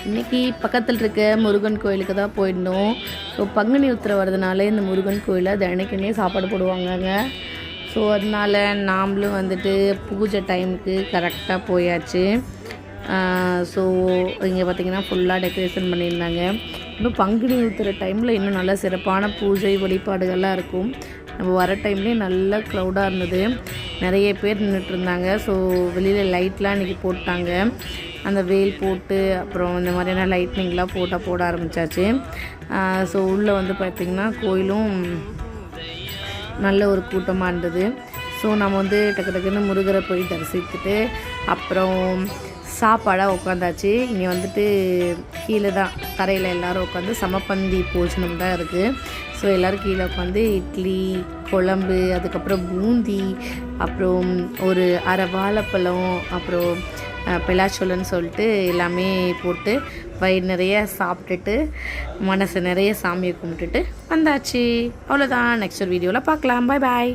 இன்றைக்கி பக்கத்தில் இருக்க முருகன் கோயிலுக்கு தான் போயிருந்தோம். ஸோ பங்குனி உத்திரை வரதுனால இந்த முருகன் கோயிலில் தினைக்குமே சாப்பாடு போடுவாங்கங்க. ஸோ அதனால் நாம்ளும் வந்துட்டு பூஜை டைமுக்கு கரெக்டாக போயாச்சு. ஸோ இங்கே பார்த்திங்கன்னா ஃபுல்லாக டெக்கரேஷன் பண்ணியிருந்தாங்க. இன்னும் பங்குனி உத்திரை டைமில் இன்னும் நல்ல சிறப்பான பூஜை வழிபாடுகள்லாம் இருக்கும். நம்ம வர டைம்லேயே நல்ல க்ரௌடாக இருந்தது, நிறைய பேர் நின்றுட்டுருந்தாங்க. ஸோ வெளியில் லைட்லாம் இன்றைக்கி போட்டாங்க, அந்த வேல் போட்டு அப்புறம் இந்த மாதிரியான லைட்னிங்லாம் போட ஆரம்பித்தாச்சு. ஸோ உள்ளே வந்து பார்த்திங்கன்னா கோயிலும் நல்ல ஒரு கூட்டமாக இருந்தது. ஸோ நம்ம வந்து டக்கு டக்குன்னு முருகரை போய் தரிசித்துட்டு அப்புறம் சாப்பாடாக உட்காந்தாச்சு. இங்கே வந்துட்டு கீழே தான் தரையில் எல்லோரும் உட்காந்து சமப்பந்தி போஜனம் தான் இருக்குது. ஸோ எல்லோரும் கீழே உட்காந்து இட்லி, குழம்பு, அதுக்கப்புறம் பூந்தி, அப்புறம் ஒரு அரை வாழைப்பழம், அப்புறம் பிளாச்சோளன்னு சொல்லிட்டு எல்லாமே போட்டு வயிறு நிறைய சாப்பிட்டுட்டு மனசு நிறைய சாமியை கும்பிட்டுட்டு வந்தாச்சு. அவ்வளோதான். நெக்ஸ்ட் ஒரு வீடியோவில் பார்க்கலாம். பாய் பாய்.